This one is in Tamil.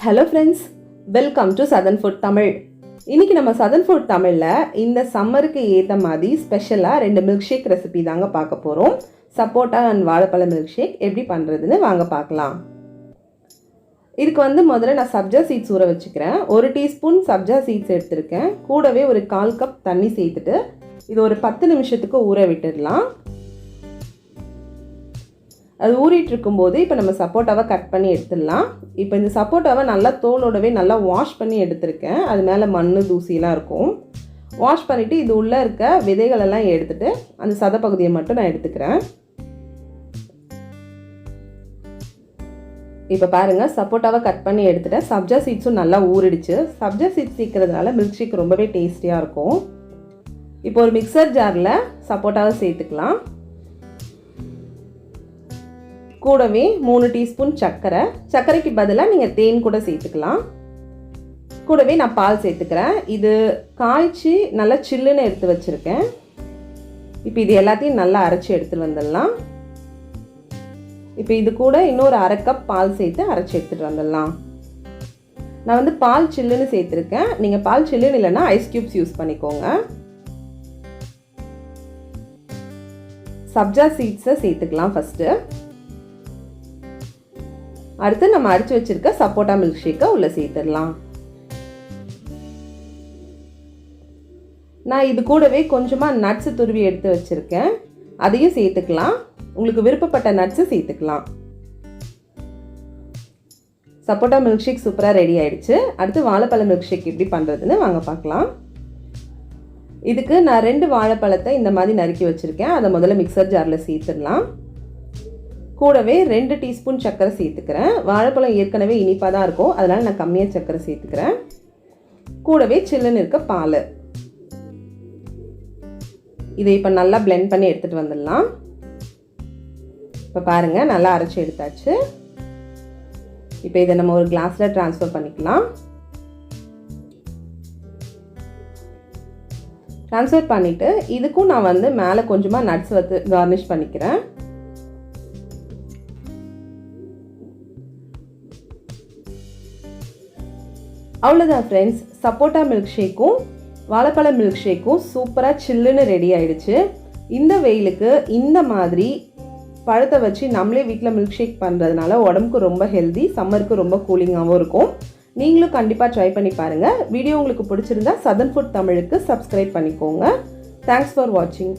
Hello friends, welcome to Southern Food Tamil. இன்னைக்கு நம்ம Southern Food Tamilல இந்த சம்மருக்கு ஏத்த மாதிரி ஸ்பெஷலா ரெண்டு மில்க் ஷேக் ரெசிபி தாங்க பார்க்க போறோம். சப்போட்டா அண்ட் வாழைப்பழ மில்க் ஷேக் எப்படி பண்றதுன்னு வாங்க பார்க்கலாம். இதுக்கு முதல்ல நான் சப்ஜா சீட்ஸ் ஊற வச்சுக்கிறேன். 1 டீஸ்பூன் சப்ஜா சீட்ஸ் எடுத்துருக்கேன். கூடவே ஒரு 1/4 கப் தண்ணி சேர்த்துட்டு இது ஒரு 10 நிமிஷத்துக்கு ஊற விட்டுடலாம். அது ஊறிட்டு இருக்கும்போது இப்போ நம்ம சப்போட்டாவை கட் பண்ணி எடுத்துடலாம். இப்போ இந்த சப்போட்டாவை நல்லா தோலோடவே நல்லா வாஷ் பண்ணி எடுத்துருக்கேன். அது மேலே மண் தூசிலாம் இருக்கும். வாஷ் பண்ணிவிட்டு இது உள்ளே இருக்க விதைகளெல்லாம் எடுத்துகிட்டு அந்த சதப்பகுதியை மட்டும் நான் எடுத்துக்கிறேன். இப்போ பாருங்கள், சப்போட்டாவை கட் பண்ணி எடுத்துகிட்டேன். சப்ஜா சீட்ஸும் நல்லா ஊறிடுச்சு. சப்ஜா சீட்ஸ் சேர்க்கறதுனால மில்க் ஷேக் ரொம்பவே டேஸ்டியாக இருக்கும். இப்போ ஒரு மிக்சர் ஜாரில் சப்போட்டாவை சேர்த்துக்கலாம். கூடவே 3 டீஸ்பூன் சர்க்கரைக்கு பதிலாக நீங்கள் தேன் கூட சேர்த்துக்கலாம். கூடவே நான் பால் சேர்த்துக்கிறேன். இது காய்ச்சி நல்லா சில்லுன்னு எடுத்து வச்சுருக்கேன். இப்போ இது எல்லாத்தையும் நல்லா அரைச்சி எடுத்துகிட்டு வந்துடலாம். இப்போ இது கூட இன்னொரு 1/2 கப் பால் சேர்த்து அரைச்சி எடுத்துகிட்டு வந்துடலாம். நான் பால் சில்லுன்னு சேர்த்துருக்கேன். நீங்கள் பால் சில்லுன்னு இல்லைன்னா ஐஸ் க்யூப்ஸ் யூஸ் பண்ணிக்கோங்க. சப்ஜா சீட்ஸை சேர்த்துக்கலாம் ஃபஸ்ட்டு. அடுத்து நம்ம அரைச்சி வச்சிருக்க சப்போட்டா மில்க் ஷேக்கை உள்ளே சேர்த்துடலாம். நான் இது கூடவே கொஞ்சமாக நட்ஸு துருவி எடுத்து வச்சுருக்கேன். அதையும் சேர்த்துக்கலாம். உங்களுக்கு விருப்பப்பட்ட நட்ஸு சேர்த்துக்கலாம். சப்போட்டா மில்க் ஷேக் சூப்பராக ரெடி ஆகிடுச்சு. அடுத்து வாழைப்பழ மில்க் ஷேக் எப்படி பண்ணுறதுன்னு வாங்க பார்க்கலாம். இதுக்கு நான் 2 வாழைப்பழத்தை இந்த மாதிரி நறுக்கி வச்சுருக்கேன். அதை முதல்ல மிக்சர் ஜாரில் சேர்த்துடலாம். கூடவே 2 டீஸ்பூன் சர்க்கரை சேர்த்துக்கிறேன். வாழைப்பழம் ஏற்கனவே இனிப்பாக தான் இருக்கும், அதனால் நான் கம்மியாக சர்க்கரை சேர்த்துக்கிறேன். கூடவே சில்லுன்னு இருக்க பால். இதை இப்போ நல்லா பிளெண்ட் பண்ணி எடுத்துகிட்டு வந்துடலாம். இப்போ பாருங்கள், நல்லா அரைச்சி எடுத்தாச்சு. இப்போ இதை நம்ம ஒரு கிளாஸில் ட்ரான்ஸ்ஃபர் பண்ணிக்கலாம். ட்ரான்ஸ்ஃபர் பண்ணிவிட்டு இதுக்கும் நான் மேலே கொஞ்சமாக நட்ஸ் கார்னிஷ் பண்ணிக்கிறேன். அவ்வளோதான் ஃப்ரெண்ட்ஸ், சப்போட்டா மில்க் ஷேக்கும் வாழைப்பழ மில்க் ஷேக்கும் சூப்பராக சில்லுன்னு ரெடி ஆகிடுச்சு. இந்த வெயிலுக்கு இந்த மாதிரி பழத்தை வச்சு நம்மளே வீட்டில் மில்க் ஷேக் பண்ணுறதுனால உடம்புக்கு ரொம்ப ஹெல்தி, சம்மருக்கு ரொம்ப கூலிங்காகவும் இருக்கும். நீங்களும் கண்டிப்பாக ட்ரை பண்ணி பாருங்கள். வீடியோ உங்களுக்கு பிடிச்சிருந்தா சதர்ன் ஃபுட் தமிழுக்கு சப்ஸ்கிரைப் பண்ணிக்கோங்க. தேங்க்ஸ் ஃபார் வாட்சிங்.